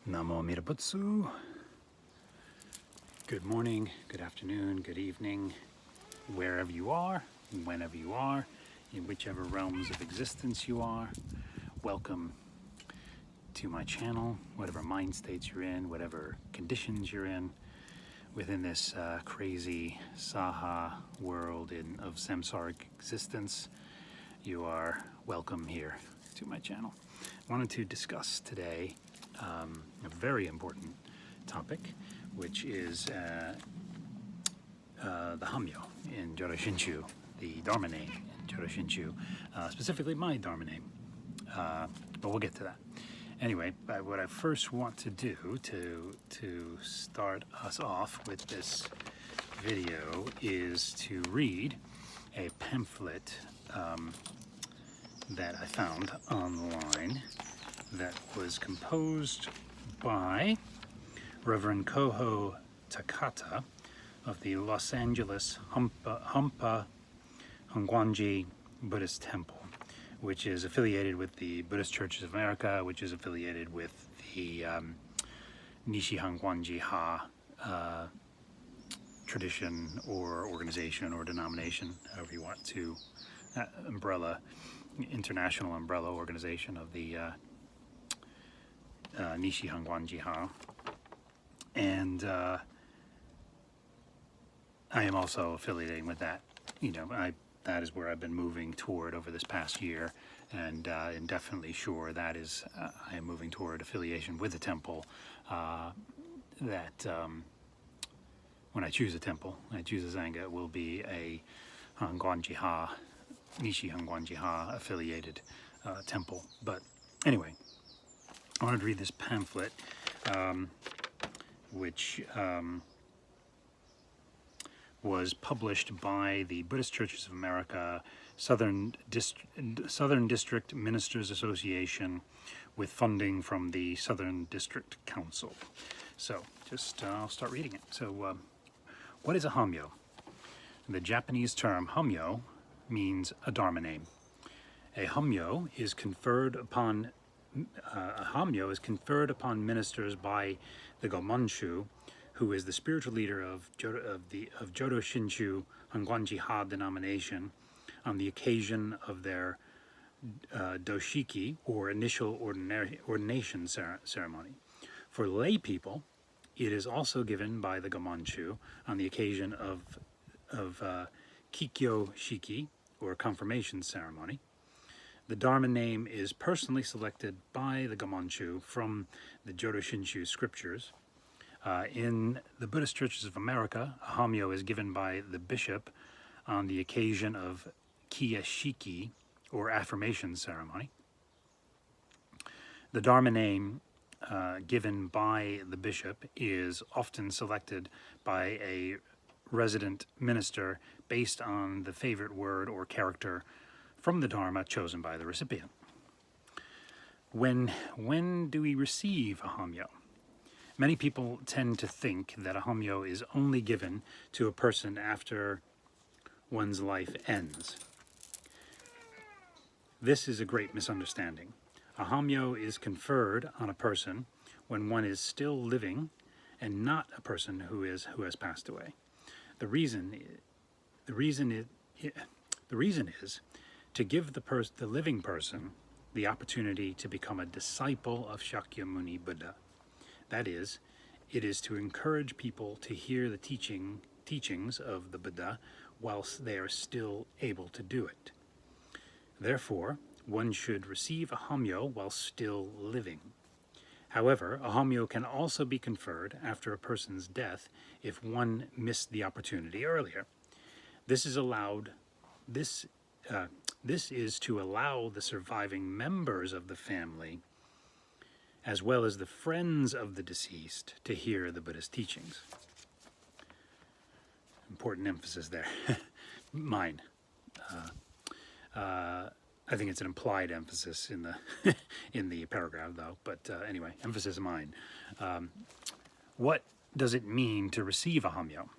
Namo Amida Butsu. Good morning, good afternoon, good evening, wherever you are, whenever you are, in whichever realms of existence you are. Welcome to my channel, whatever mind states you're in, whatever conditions you're in, within this crazy Saha world of samsaric existence. You are welcome here to my channel. I wanted to discuss today a very important topic, which is the Homyo in Jodo Shinshu, the Dharma Name in Jodo Shinshu, specifically my Dharma Name. But we'll get to that. Anyway, what I first want to do to start us off with this video is to read a pamphlet that I found online that was composed by Reverend Kosho Takata of the Los Angeles Hongwanji Buddhist Temple, which is affiliated with the Buddhist Churches of America, which is affiliated with the Hongwanji-ha tradition or organization or denomination, however you want to, international umbrella organization of the Hongwanji-ha. And I am also affiliating with that. That is where I've been moving toward over this past year, and I'm definitely sure that is I am moving toward affiliation with the temple. That when I choose a temple, I choose a Sangha, it will be a Hongwanji-ha, Hongwanji-ha affiliated temple. But anyway, I wanted to read this pamphlet, which was published by the Buddhist Churches of America, Southern District Ministers Association, with funding from the Southern District Council. So, I'll start reading it. So, what is a Homyo? The Japanese term Homyo means a Dharma name. A Homyo is conferred upon ministers by the Gomanshu, who is the spiritual leader of Jodo Shinshu Hongwanji-ha denomination, on the occasion of their doshiki, or initial ordination ceremony. For lay people, it is also given by the Gomanshu on the occasion of kikyo shiki, or confirmation ceremony. The Dharma name is personally selected by the Gomanshu from the Jodo Shinshu scriptures. In the Buddhist Churches of America, a Homyo is given by the bishop on the occasion of kiyashiki, or affirmation ceremony. The Dharma name given by the bishop is often selected by a resident minister based on the favorite word or character from the Dharma chosen by the recipient. When do we receive a Homyo? Many people tend to think that a Homyo is only given to a person after one's life ends. This is a great misunderstanding. A Homyo is conferred on a person when one is still living and not a person who has passed away. The reason is to give the living person the opportunity to become a disciple of Shakyamuni Buddha. That is, it is to encourage people to hear the teachings of the Buddha whilst they are still able to do it. Therefore, one should receive a Homyo while still living. However, a Homyo can also be conferred after a person's death if one missed the opportunity earlier. This is to allow the surviving members of the family, as well as the friends of the deceased, to hear the Buddhist teachings. Important emphasis there. Mine. I think it's an implied emphasis in the in the paragraph, though. But anyway, emphasis mine. What does it mean to receive a Homyo?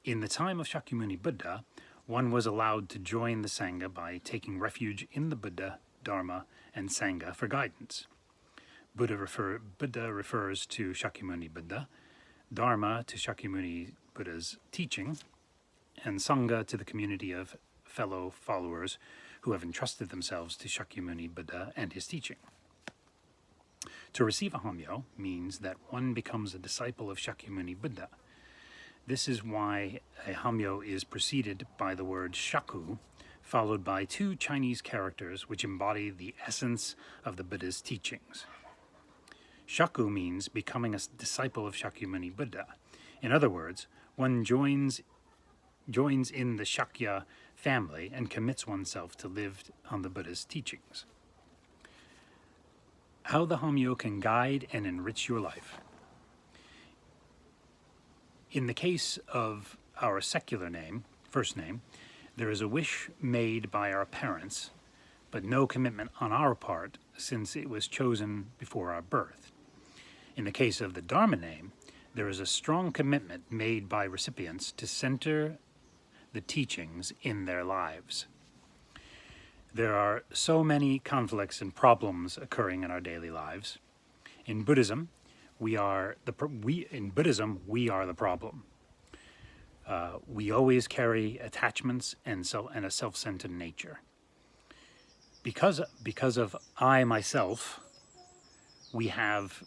In the time of Shakyamuni Buddha, one was allowed to join the Sangha by taking refuge in the Buddha, Dharma, and Sangha for guidance. Buddha refers to Shakyamuni Buddha, Dharma to Shakyamuni Buddha's teaching, and Sangha to the community of fellow followers who have entrusted themselves to Shakyamuni Buddha and his teaching. To receive a Homyo means that one becomes a disciple of Shakyamuni Buddha. This is why a Homyo is preceded by the word Shaku, followed by two Chinese characters which embody the essence of the Buddha's teachings. Shaku means becoming a disciple of Shakyamuni Buddha. In other words, one joins in the Shakya family and commits oneself to live on the Buddha's teachings. How the Homyo can guide and enrich your life. In the case of our secular name, first name, there is a wish made by our parents, but no commitment on our part since it was chosen before our birth. In the case of the Dharma name, there is a strong commitment made by recipients to center the teachings in their lives. There are so many conflicts and problems occurring in our daily lives. In Buddhism, we are the problem. We always carry attachments and a self-centered nature. Because of I myself, we have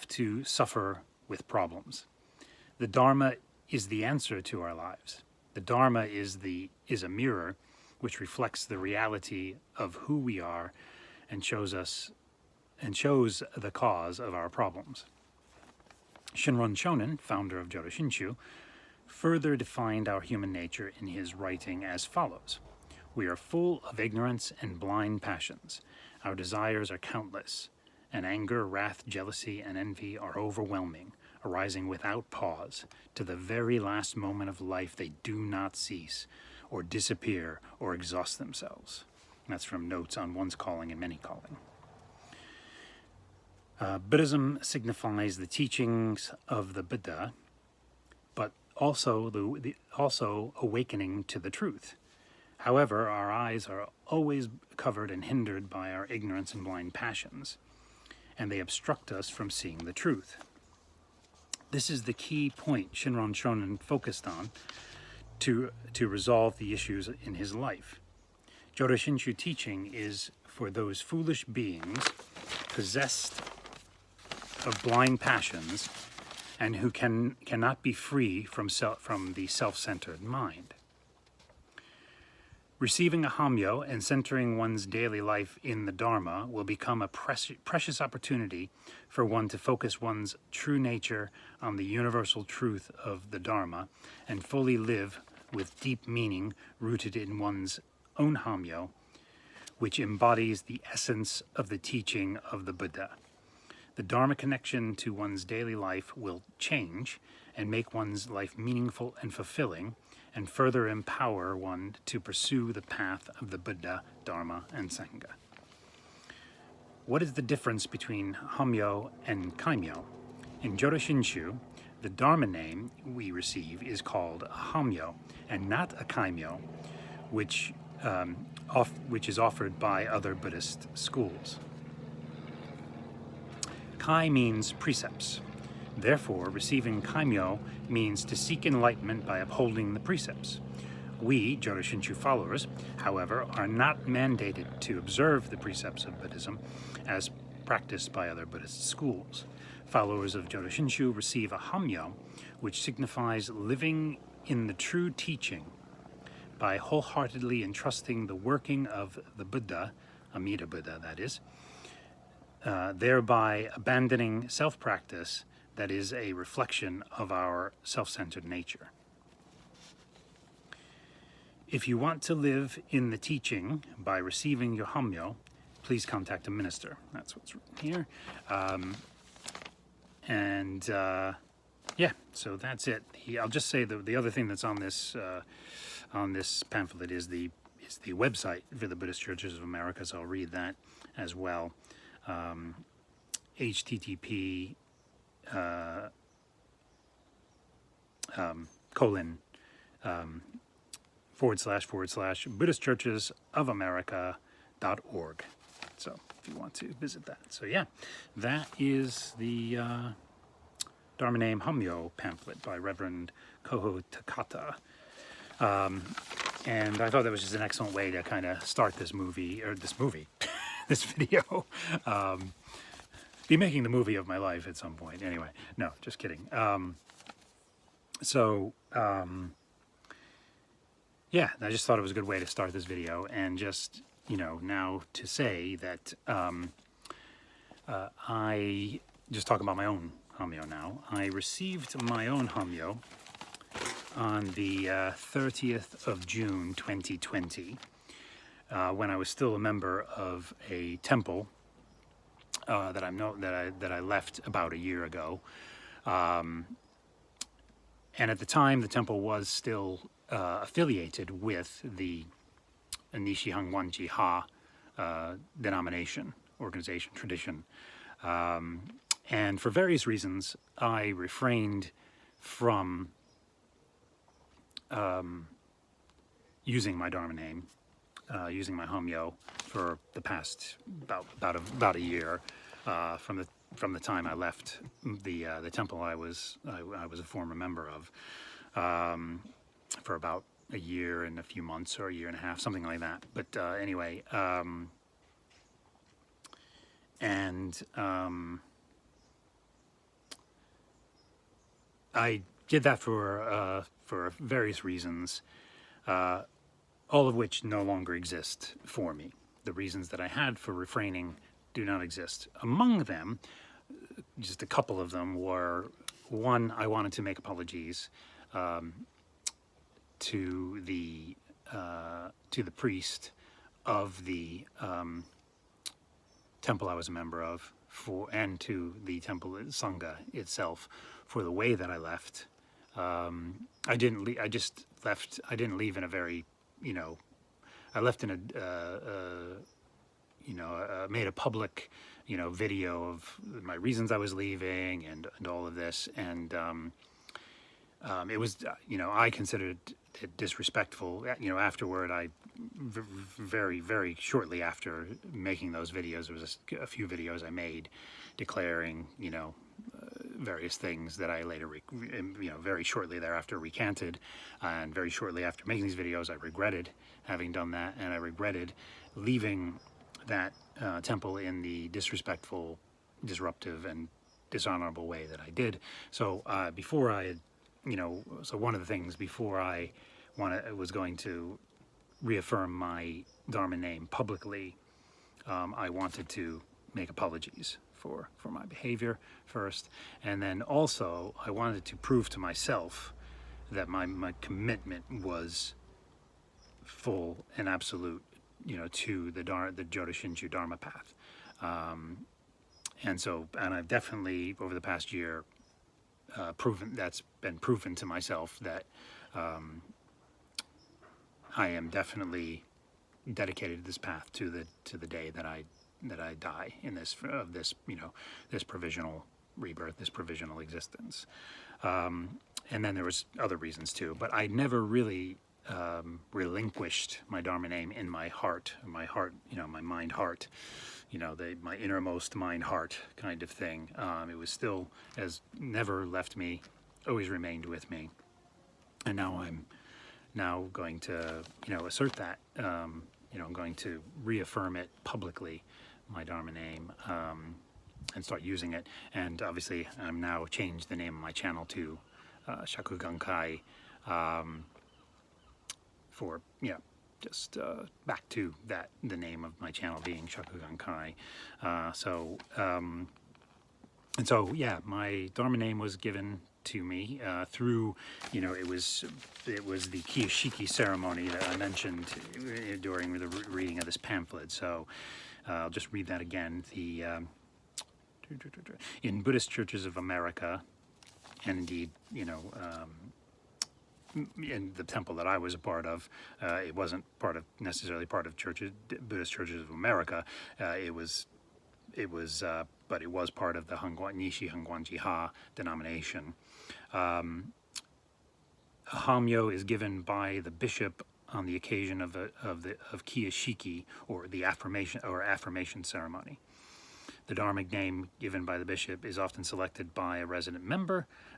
to suffer with problems. The Dharma is the answer to our lives. The Dharma is a mirror which reflects the reality of who we are and shows the cause of our problems. Shinron Shonin, founder of Jodo Shinshu, further defined our human nature in his writing as follows: "We are full of ignorance and blind passions. Our desires are countless, and anger, wrath, jealousy, and envy are overwhelming, arising without pause. To the very last moment of life they do not cease, or disappear, or exhaust themselves." And that's from Notes on One's Calling and Many Calling. Buddhism signifies the teachings of the Buddha, but also also awakening to the truth. However, our eyes are always covered and hindered by our ignorance and blind passions, and they obstruct us from seeing the truth. This is the key point Shinron Shonin focused on to resolve the issues in his life. Jodo Shinshu teaching is for those foolish beings possessed of blind passions and who cannot be free from the self-centered mind. Receiving a Homyo and centering one's daily life in the Dharma will become a precious opportunity for one to focus one's true nature on the universal truth of the Dharma and fully live with deep meaning rooted in one's own Homyo, which embodies the essence of the teaching of the Buddha. The Dharma connection to one's daily life will change and make one's life meaningful and fulfilling, and further empower one to pursue the path of the Buddha, Dharma, and Sangha. What is the difference between Homyo and Kaimyo? In Jodo Shinshu, the Dharma name we receive is called a Homyo and not a Kaimyo, which is offered by other Buddhist schools. Kai means precepts. Therefore, receiving Kaimyo means to seek enlightenment by upholding the precepts. We, Jodo Shinshu followers, however, are not mandated to observe the precepts of Buddhism as practiced by other Buddhist schools. Followers of Jodo Shinshu receive a Homyo, which signifies living in the true teaching by wholeheartedly entrusting the working of the Buddha, Amida Buddha that is, thereby abandoning self-practice that is a reflection of our self-centered nature. If you want to live in the teaching by receiving your Homyo, please contact a minister. That's what's written here. Yeah, so that's it. I'll just say the other thing that's on this pamphlet is the website for the Buddhist Churches of America, so I'll read that as well. http colon / Buddhist Churches of America dharmaname.org. So if you want to visit that. So yeah, that is the Dharma Name Homyo pamphlet by Reverend Kosho Takata. And I thought that was just an excellent way to kind of start this this video. Be making the movie of my life at some point. Anyway, no, just kidding. Yeah, I just thought it was a good way to start this video, and just, now to say that I just talk about my own Homyo now. I received my own Homyo on the 30th of June 2020, when I was still a member of a temple that I left about a year ago, and at the time the temple was still affiliated with the Nishi Hongwanji-ha denomination, organization, tradition, and for various reasons I refrained from using my Dharma name, using my Homyo for the past about a year, from the time I left the temple I was a former member of, for about a year and a few months, or a year and a half, something like that. But anyway, I did that for various reasons, all of which no longer exist for me. The reasons that I had for refraining do not exist. Among them, just a couple of them were: one, I wanted to make apologies to the priest of the temple I was a member of, and to the temple Sangha itself, for the way that I left. I didn't leave. I just left. I didn't leave in a very, I left in made a public, video of my reasons I was leaving, and all of this, and it was, I considered it disrespectful. Afterward, very, very shortly after making those videos, there was a few videos I made declaring, various things that I later, very shortly thereafter recanted, and very shortly after making these videos, I regretted having done that, and I regretted leaving that temple in the disrespectful, disruptive, and dishonorable way that I did. So before I had, so one of the things before I was going to reaffirm my Dharma name publicly, I wanted to make apologies for my behavior first, and then also I wanted to prove to myself that my commitment was full and absolute, to the Jodo Shinshu Dharma path, and I've definitely over the past year that's been proven to myself that I am definitely dedicated to this path to the day that I die in this provisional rebirth, this provisional existence. And then there was other reasons too, but I never really relinquished my Dharma name in my heart, my mind heart, my innermost mind heart kind of thing. It was still, never left me, always remained with me. And now I'm going to, assert that, I'm going to reaffirm it publicly, my Dharma name, and start using it. And obviously I'm now changed the name of my channel to Shakugankai, for, just back to the name of my channel being Shakugankai. And so, yeah, my Dharma name was given to me through, it was the Kiyashiki ceremony that I mentioned during the reading of this pamphlet. So I'll just read that again. In Buddhist churches of America, and indeed, in the temple that I was a part of, it wasn't necessarily part of Buddhist churches of America. But it was part of the Nishi Hongwanji-ha denomination. Homyo is given by the bishop on the occasion of Kiyashiki, or the affirmation ceremony. The Dharmic name given by the bishop is often selected by a resident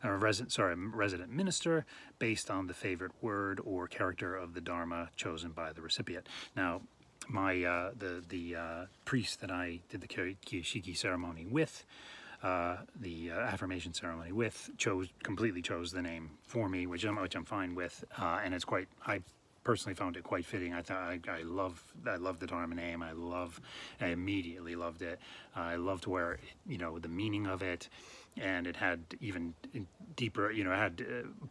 resident minister based on the favorite word or character of the Dharma chosen by the recipient. Now, the priest that I did the Kiyashiki ceremony with, the affirmation ceremony with, completely chose the name for me, which I'm fine with, and it's quite. I personally found it quite fitting. I thought I love the Dharma name. I immediately loved it. I loved where the meaning of it, and it had even deeper. It had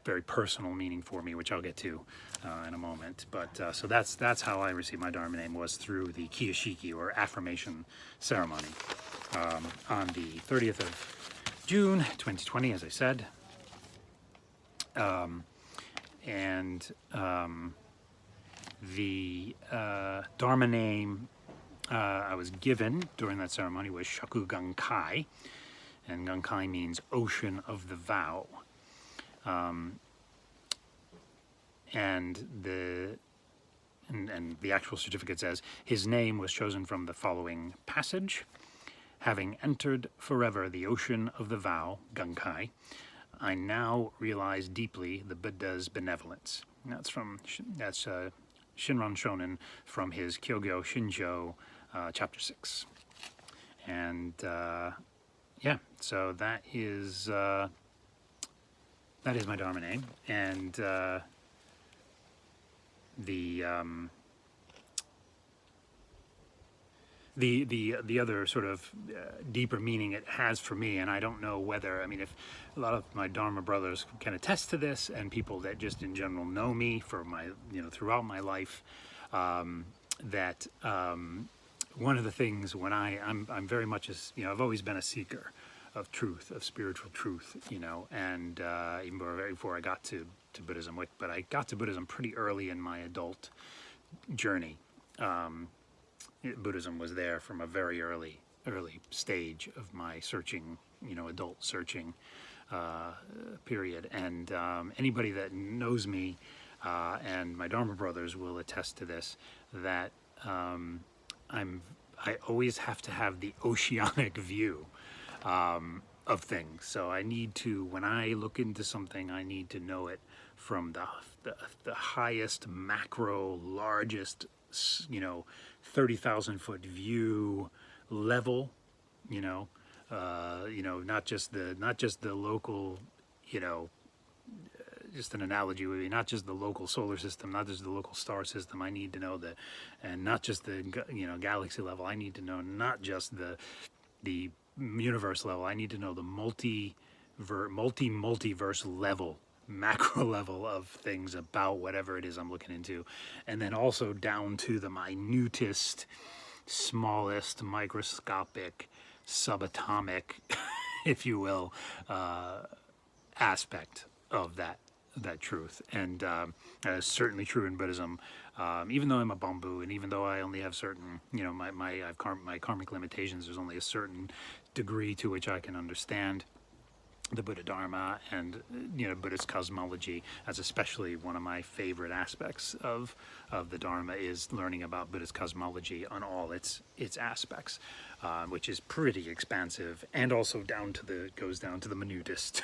very personal meaning for me, which I'll get to in a moment. But so that's how I received my Dharma name, was through the Kiyashiki, or affirmation ceremony, on the 30th of June 2020, as I said. The Dharma name I was given during that ceremony was Shaku Gankai, and Gankai means ocean of the vow. And the actual certificate says his name was chosen from the following passage: having entered forever the ocean of the vow, Gankai, I now realize deeply the Buddha's benevolence. And that's Shinran Shonin, from his Kyogyo Shinjo, chapter 6. And yeah, so that is my Dharma name. And the other sort of deeper meaning it has for me, and I don't know whether, if a lot of my Dharma brothers can attest to this, and people that just in general know me for my, throughout my life, that one of the things when I'm very much, I've always been a seeker of truth, of spiritual truth, and even before I got to Buddhism, but I got to Buddhism pretty early in my adult journey. Buddhism was there from a very early stage of my searching, adult searching period. And anybody that knows me, and my Dharma brothers will attest to this, that I always have to have the oceanic view of things. So I need to, when I look into something, I need to know it from the highest macro, largest, 30,000 foot view level, not just the local, just an analogy would be not just the local solar system, not just the local star system. I need to know that, and not just the galaxy level. I need to know not just the universe level. I need to know the multiverse level, macro level of things about whatever it is I'm looking into, and then also down to the minutest, smallest, microscopic, subatomic, if you will, aspect of that truth. And that's certainly true in Buddhism. Even though I'm a Bambu, and even though I only have certain, my karmic limitations, there's only a certain degree to which I can understand the Buddha Dharma and Buddhist cosmology. That's especially one of my favorite aspects of the Dharma, is learning about Buddhist cosmology on all its aspects, which is pretty expansive, and also goes down to the minutest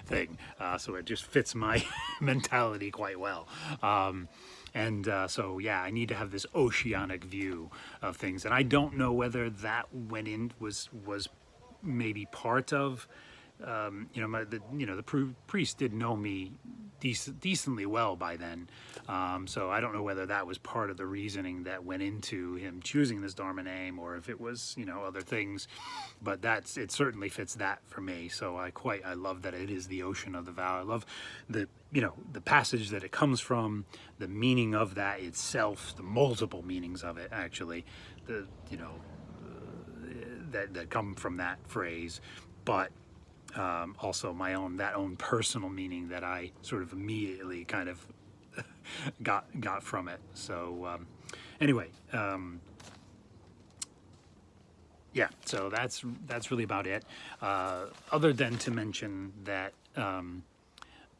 thing. So it just fits my mentality quite well. So yeah, I need to have this oceanic view of things, and I don't know whether that was maybe part of. The priest did know me decently well by then, so I don't know whether that was part of the reasoning that went into him choosing this Dharma name, or if it was other things. But it certainly fits that for me. So I love that it is the ocean of the vow. I love the passage that it comes from, the meaning of that itself, the multiple meanings of it actually, that come from that phrase, but also my own personal meaning that I sort of immediately kind of got from it. So anyway, yeah. So that's really about it. Other than to mention that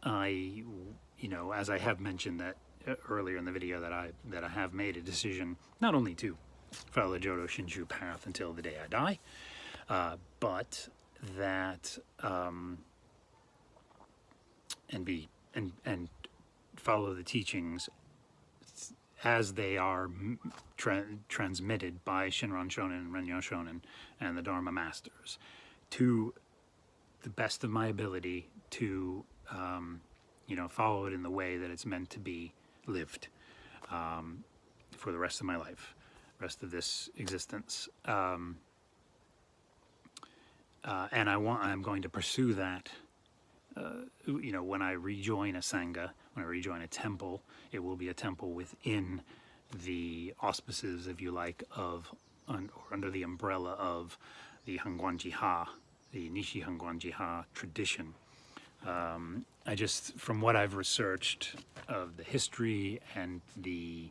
I, as I have mentioned, that earlier in the video that I have made a decision not only to follow the Jodo Shinshu path until the day I die, but that and follow the teachings as they are transmitted by Shinran Shonin and Renyo Shonin and the Dharma Masters, to the best of my ability to follow it in the way that it's meant to be lived for the rest of my life, rest of this existence. And I'm going to pursue that. When I rejoin a sangha, when I rejoin a temple, it will be a temple within the auspices, if you like, of or under the umbrella of the Hongwanji-ha, the Nishi Hongwanji-ha tradition. I just, from what I've researched of the history and the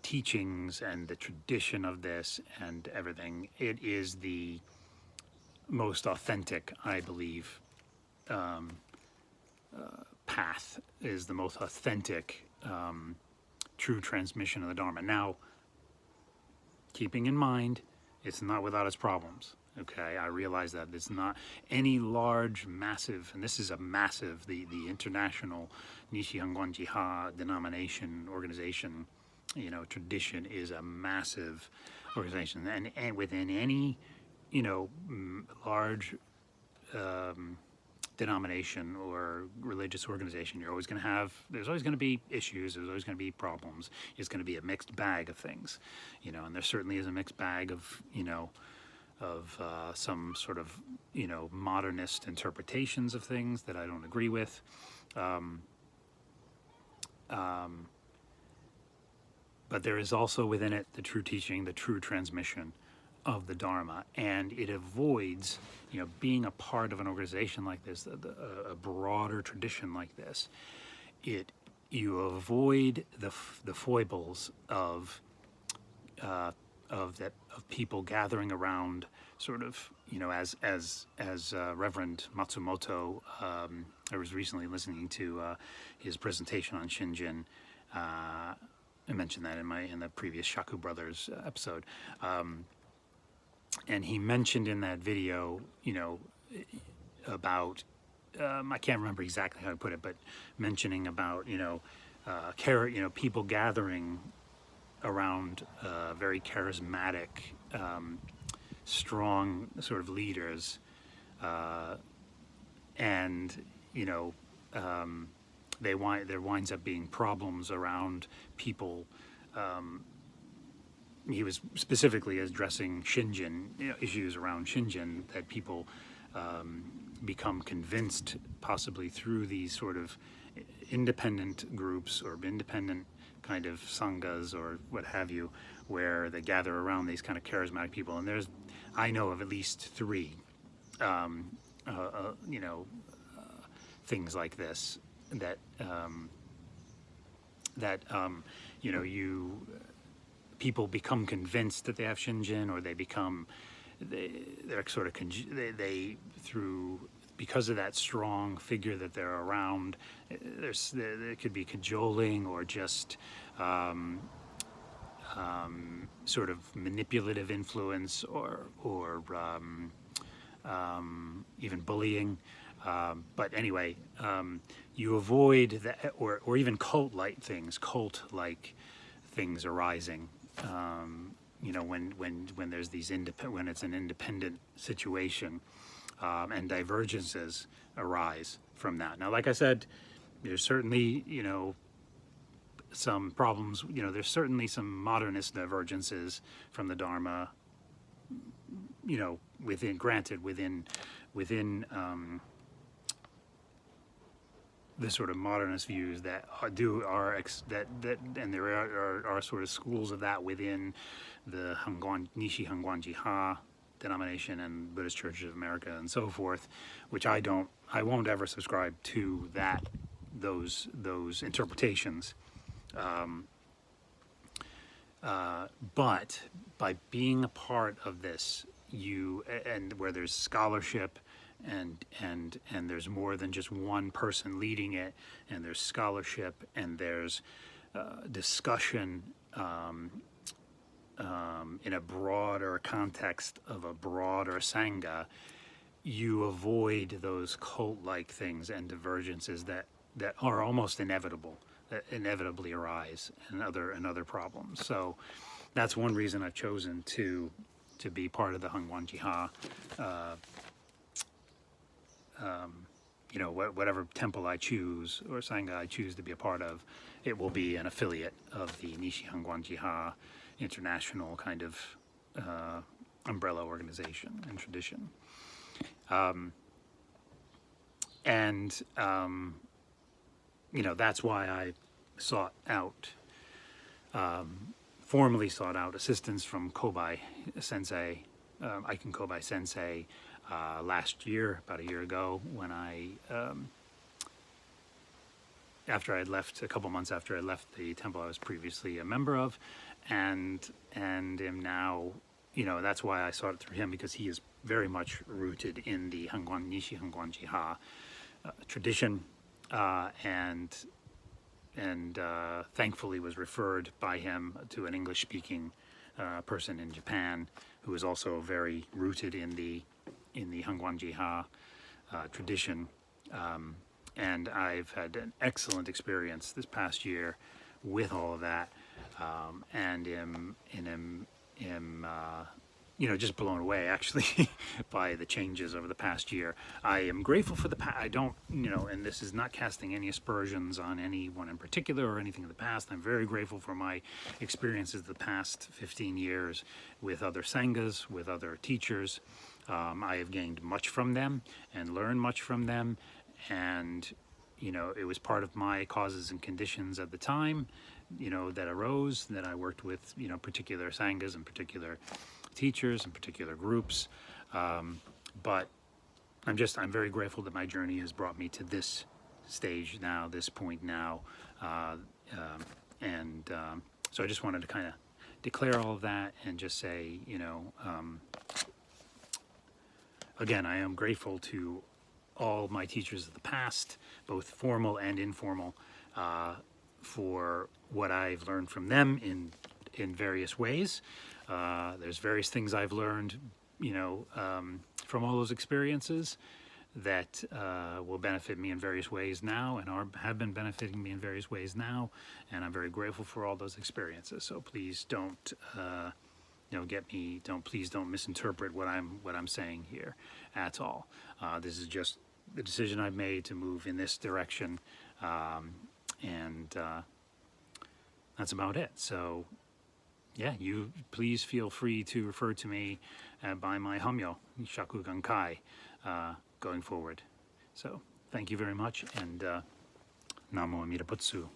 teachings and the tradition of this and everything, it is the most authentic, I believe, path, is the most authentic true transmission of the Dharma. Now, keeping in mind, it's not without its problems. Okay, I realize that it's not any large, massive, and this is a massive, the international Nishi Hongwanji-ha denomination, organization, tradition is a massive organization, and within any large denomination or religious organization, there's always going to be issues, there's always going to be problems, it's going to be a mixed bag of things, and there certainly is a mixed bag of, some sort of, modernist interpretations of things that I don't agree with. But there is also within it the true teaching, the true transmission of the Dharma, and it avoids, being a part of an organization like this, a broader tradition like this. You avoid the foibles of people gathering around, sort of, as Reverend Matsumoto. I was recently listening to his presentation on Shinjin. I mentioned that in the previous Shaku Brothers episode. And he mentioned in that video, about, I can't remember exactly how to put it, but mentioning about, people gathering around very charismatic, strong sort of leaders, and, there winds up being problems around people. He was specifically addressing Shinjin, issues around Shinjin, that people become convinced, possibly through these sort of independent groups or independent kind of sanghas or what have you, where they gather around these kind of charismatic people. And I know of at least 3, things like this that people become convinced that they have Shinjin, or they're sort of because of that strong figure that they're around. There could be cajoling or just sort of manipulative influence, or even bullying. But anyway, you avoid that, or even cult-like things arising. When there's these when it's an independent situation, and divergences arise from that. Now, like I said, there's certainly some problems. There's certainly some modernist divergences from the Dharma. Within the sort of modernist views that and there are sort of schools of that within the Nishi Hongwanji-ha denomination and Buddhist Churches of America and so forth, which I won't ever subscribe to those interpretations. But by being a part of this, and where there's scholarship and there's more than just one person leading it, and there's scholarship, and there's discussion in a broader context of a broader sangha, you avoid those cult-like things and divergences that are almost inevitable, that inevitably arise, and other problems. So that's one reason I've chosen to be part of the Hongwanji-ha. You know, whatever temple I choose or sangha I choose to be a part of, it will be an affiliate of the Nishi Hongwanji-ha international kind of umbrella organization and tradition. You know, that's why I formally sought out assistance from Kobai Sensei, Aiken Kobai Sensei, last year, about a year ago, when after I'd left, a couple months after I left the temple I was previously a member of, and am now, you know, that's why I sought it through him, because he is very much rooted in the Nishi Hongwanji-ha tradition, and thankfully was referred by him to an English-speaking person in Japan who is also very rooted in the Hongwanji-ha tradition, and I've had an excellent experience this past year with all of that, and am you know, just blown away actually by the changes over the past year. I am grateful for I don't, you know, and this is not casting any aspersions on anyone in particular or anything in the past. I'm very grateful for my experiences the past 15 years with other sanghas, with other teachers. I have gained much from them and learned much from them, and you know, it was part of my causes and conditions at the time, you know, that arose, that I worked with, you know, particular sanghas and particular teachers and particular groups, but I'm very grateful that my journey has brought me to this stage now, this point now, so I just wanted to kind of declare all of that and just say, you know, again, I am grateful to all my teachers of the past, both formal and informal, for what I've learned from them in various ways. There's various things I've learned, you know, from all those experiences that will benefit me in various ways now, and have been benefiting me in various ways now, and I'm very grateful for all those experiences. So please don't, you know, please don't misinterpret what I'm saying here at all. This is just the decision I've made to move in this direction, and that's about it. So yeah, you please feel free to refer to me by my Homyo, Shakugan Kai, going forward. So thank you very much, and Namo Amida Butsu.